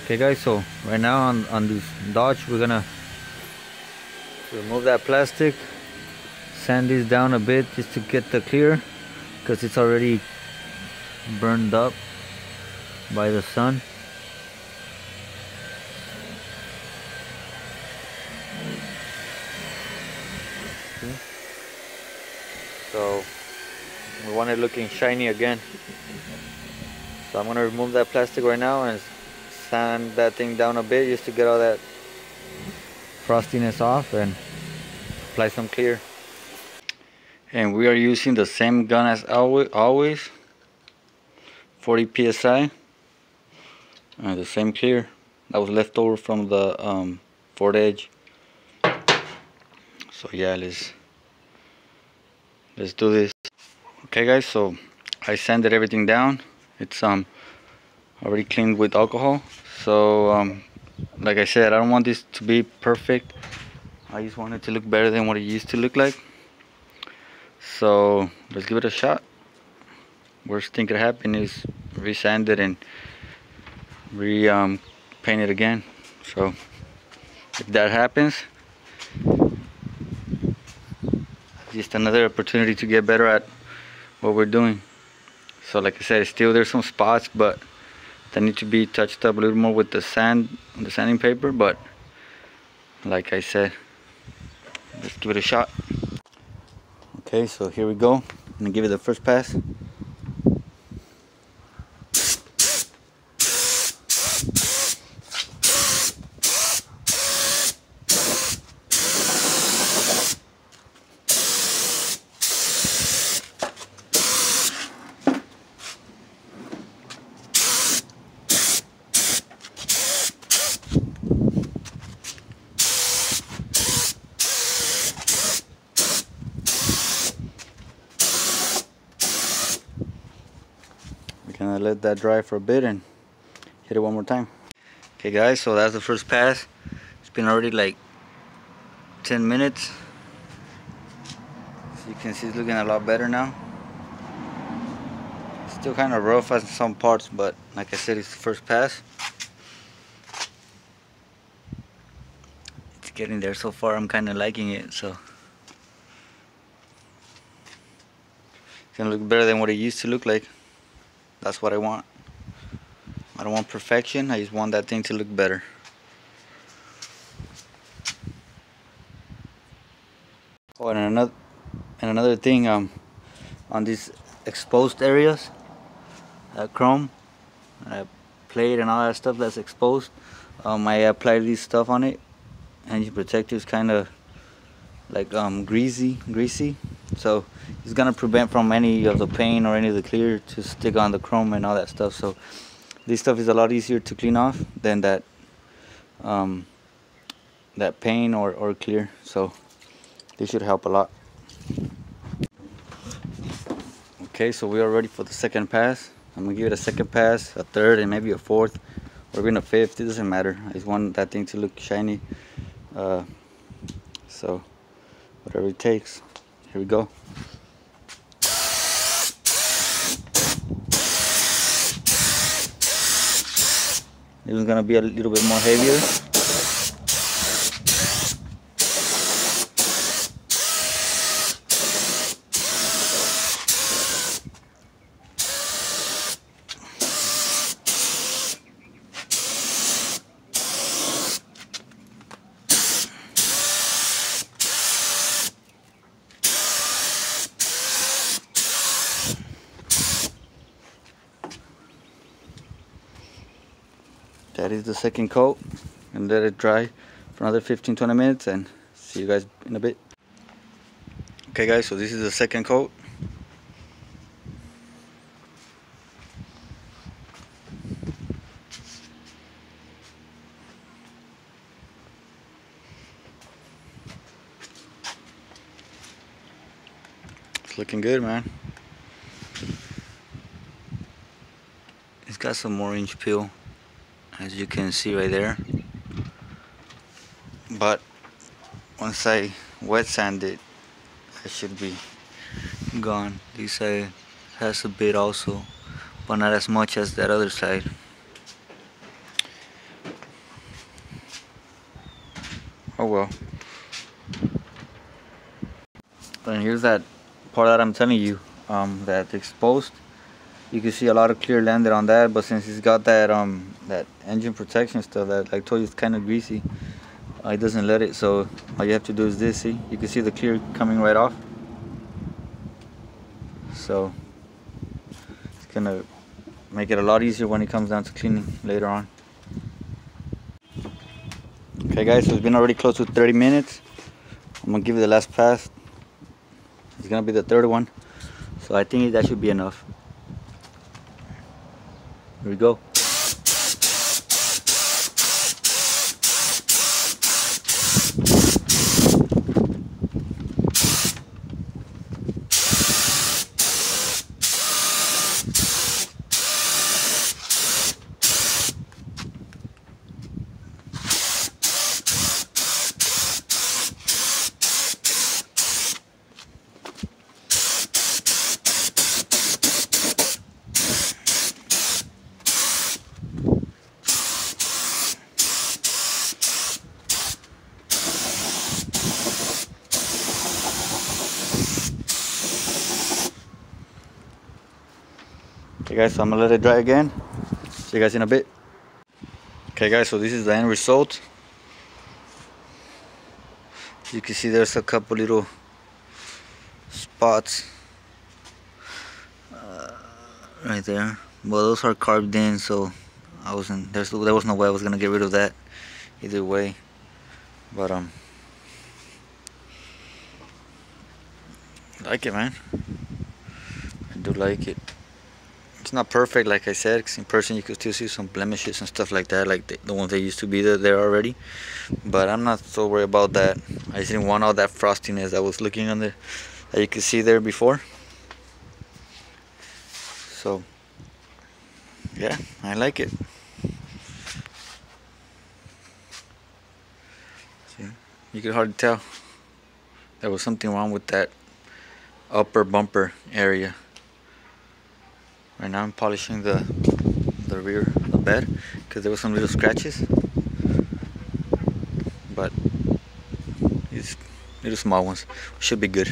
Okay guys, so right now on this Dodge we're gonna remove that plastic, sand this down a bit just to get the clear, because it's already burned up by the sun. Okay. So we want it looking shiny again. So I'm gonna remove that plastic right now and sand that thing down a bit just to get all that frostiness off and apply some clear. And we are using the same gun as always, 40 psi, and the same clear that was left over from the Ford Edge. So yeah, let's do this. Okay guys, so I sanded everything down. It's already cleaned with alcohol. So like I said, I don't want this to be perfect. I just want it to look better than what it used to look like. So let's give it a shot. Worst thing could happen is re-sand it and paint it again. So if that happens, just another opportunity to get better at what we're doing. So like I said, still there's some spots, but they need to be touched up a little more with the sand, the sanding paper. But like I said, let's give it a shot. Okay, so here we go. I'm gonna give it the first pass. Gonna let that dry for a bit and hit it one more time. Okay guys, so that's the first pass. It's been already like 10 minutes. So you can see it's looking a lot better now. It's still kind of rough in some parts, but like I said, it's the first pass. It's getting there so far. I'm kind of liking it, so it's gonna look better than what it used to look like. That's what I want. I don't want perfection, I just want that thing to look better. Oh, and another thing, on these exposed areas, chrome, plate and all that stuff that's exposed, I applied this stuff on it. Engine protector is kind of like greasy, so it's gonna prevent from any of the paint or any of the clear to stick on the chrome and all that stuff. So this stuff is a lot easier to clean off than that that paint or clear. So this should help a lot. Okay, so we are ready for the second pass. I'm gonna give it a second pass, a third, and maybe a fourth, or even a fifth. It doesn't matter. I just want that thing to look shiny. So whatever it takes. Here we go. This is gonna be a little bit more heavier. That is the second coat, and let it dry for another 15-20 minutes, and see you guys in a bit. Okay guys, so this is the second coat. It's looking good, man. It's got some orange peel, as you can see right there, but once I wet sand it, it should be gone. This side has a bit also, but not as much as that other side. Oh well. And here's that part that I'm telling you, that's exposed. You can see a lot of clear landed on that, but since it's got that that engine protection stuff that, like I told you, it's kind of greasy, it doesn't let it. So all you have to do is this. See, you can see the clear coming right off. So it's gonna make it a lot easier when it comes down to cleaning later on. Okay guys, so it's been already close to 30 minutes. I'm gonna give it the last pass. It's gonna be the third one, so I think that should be enough. Here we go. Okay guys, so I'm gonna let it dry again. See you guys in a bit. Okay guys, so this is the end result. You can see there's a couple little spots right there, but those are carved in, so there was no way I was gonna get rid of that either way. But I like it, man. I do like it. It's not perfect, like I said, because in person you could still see some blemishes and stuff like that, like the ones that used to be there already. But I'm not so worried about that. I just didn't want all that frostiness that was looking on there, that you could see there before. So yeah, I like it. See, you could hardly tell there was something wrong with that upper bumper area. Right now I'm polishing the rear of the bed because there were some little scratches, but it's little small ones. Should be good.